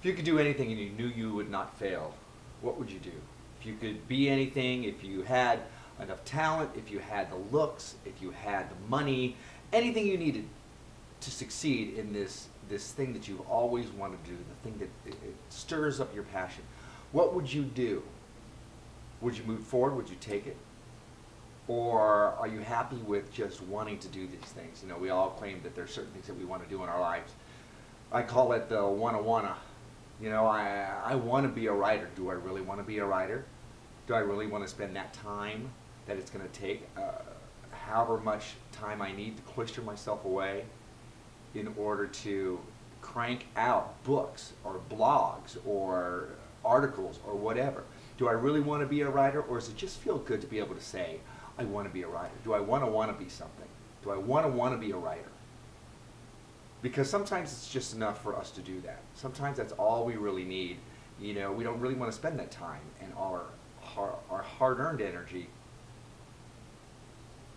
If you could do anything and you knew you would not fail, what would you do? If you could be anything, if you had enough talent, if you had the looks, if you had the money, anything you needed to succeed in this thing that you've always wanted to do, the thing that it stirs up your passion, what would you do? Would you move forward? Would you take it? Or are you happy with just wanting to do these things? You know, we all claim that there are certain things that we want to do in our lives. I call it the wanna. You know, I want to be a writer. Do I really want to be a writer? Do I really want to spend that time that it's going to take, however much time I need to cloister myself away in order to crank out books or blogs or articles or whatever? Do I really want to be a writer, or does it just feel good to be able to say, I want to be a writer? Do I want to be something? Do I want to be a writer? Because sometimes it's just enough for us to do that. Sometimes that's all we really need. You know, we don't really want to spend that time and our hard-earned energy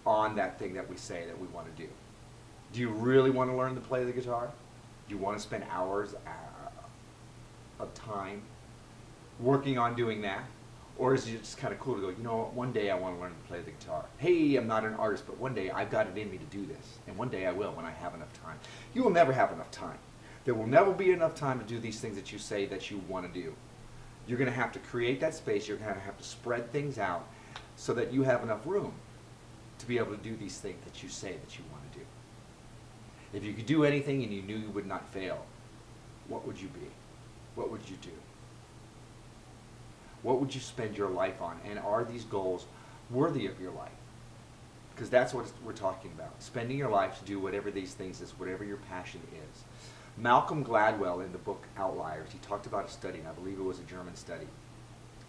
on that thing that we say that we want to do. Do you really want to learn to play the guitar? Do you want to spend hours of time working on doing that? Or is it just kind of cool to go, you know what, one day I want to learn to play the guitar. Hey, I'm not an artist, but one day I've got it in me to do this. And one day I will when I have enough time. You will never have enough time. There will never be enough time to do these things that you say that you want to do. You're going to have to create that space. You're going to have to spread things out so that you have enough room to be able to do these things that you say that you want to do. If you could do anything and you knew you would not fail, what would you be? What would you do? What would you spend your life on? And are these goals worthy of your life? Because that's what we're talking about. Spending your life to do whatever these things is, whatever your passion is. Malcolm Gladwell, in the book Outliers, he talked about a study, and I believe it was a German study,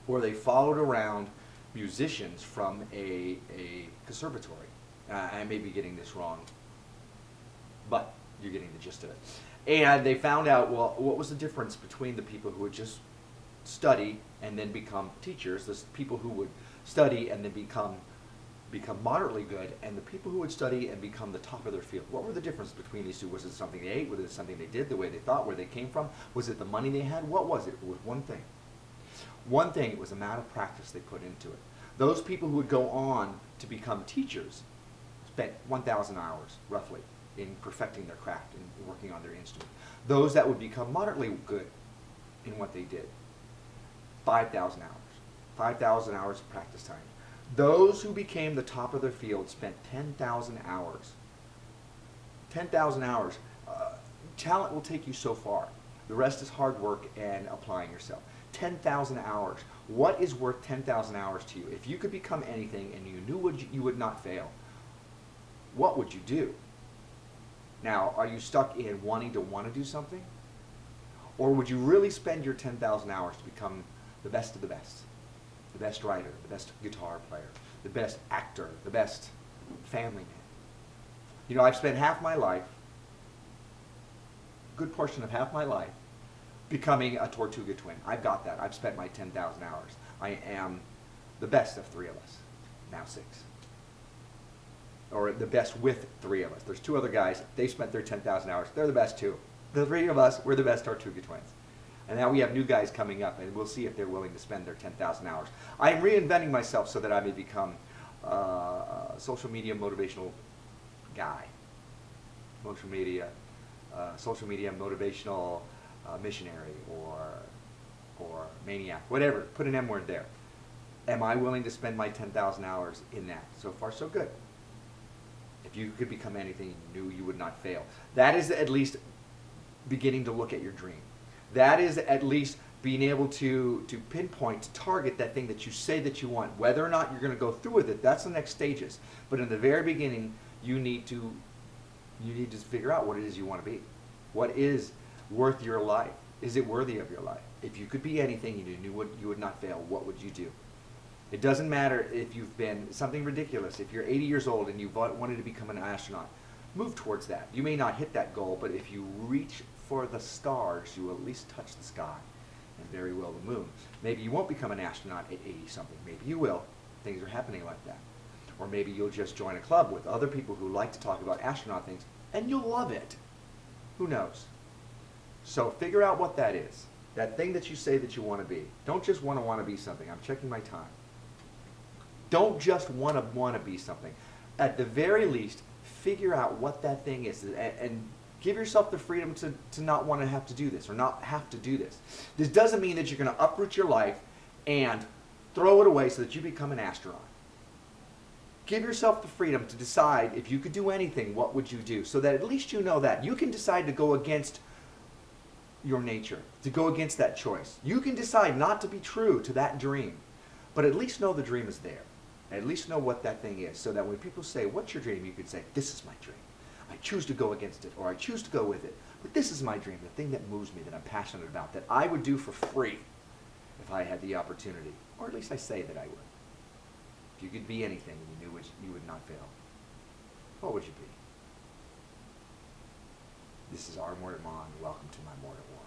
where they followed around musicians from a conservatory. I may be getting this wrong, but you're getting the gist of it. And they found out, well, what was the difference between the people who would just study and then become teachers, the people who would study and then become moderately good, and the people who would study and become the top of their field. What were the difference between these two? Was it something they ate? Was it something they did, the way they thought, where they came from? Was it the money they had? What was it? It was one thing. One thing, it was the amount of practice they put into it. Those people who would go on to become teachers spent 1,000 hours, roughly, in perfecting their craft and working on their instrument. Those that would become moderately good in what they did, 5,000 hours. 5,000 hours of practice time. Those who became the top of their field spent 10,000 hours. 10,000 hours. Talent will take you so far. The rest is hard work and applying yourself. 10,000 hours. What is worth 10,000 hours to you? If you could become anything and you knew you would not fail, what would you do? Now, are you stuck in wanting to do something? Or would you really spend your 10,000 hours to become the best of the best? The best writer, the best guitar player, the best actor, the best family man. You know, I've spent half my life, a good portion of half my life, becoming a Tortuga twin. I've got that. I've spent my 10,000 hours. I am the best of three of us. Now 6. Or the best with 3 of us. There's 2 other guys. They spent their 10,000 hours. They're the best too. The 3 of us, we're the best Tortuga twins. And now we have new guys coming up, and we'll see if they're willing to spend their 10,000 hours. I am reinventing myself so that I may become a social media motivational guy. Social media motivational missionary or maniac, whatever. Put an M word there. Am I willing to spend my 10,000 hours in that? So far, so good. If you could become anything you knew you would not fail. That is at least beginning to look at your dream. That is at least being able to pinpoint, to target that thing that you say that you want. Whether or not you're going to go through with it, that's the next stages. But in the very beginning, you need to figure out what it is you want to be. What is worth your life? Is it worthy of your life? If you could be anything you knew you would not fail, what would you do? It doesn't matter if you've been something ridiculous. If you're 80 years old and you wanted to become an astronaut, move towards that. You may not hit that goal, but if you reach for the stars, you will at least touch the sky, and very well the moon. Maybe you won't become an astronaut at 80-something. Maybe you will. Things are happening like that. Or maybe you'll just join a club with other people who like to talk about astronaut things, and you'll love it. Who knows? So figure out what that is. That thing that you say that you want to be. Don't just want to be something. I'm checking my time. Don't just want to be something. At the very least, figure out what that thing is and give yourself the freedom to not want to have to do this or not have to do this. This doesn't mean that you're going to uproot your life and throw it away so that you become an astronaut. Give yourself the freedom to decide if you could do anything, what would you do? So that at least you know that. You can decide to go against your nature, to go against that choice. You can decide not to be true to that dream, but at least know the dream is there. At least know what that thing is, so that when people say, what's your dream? You can say, this is my dream. I choose to go against it, or I choose to go with it. But this is my dream, the thing that moves me, that I'm passionate about, that I would do for free if I had the opportunity. Or at least I say that I would. If you could be anything and you knew which you would not fail, what would you be? This is our Mortal Mon. Welcome to my Mortal War.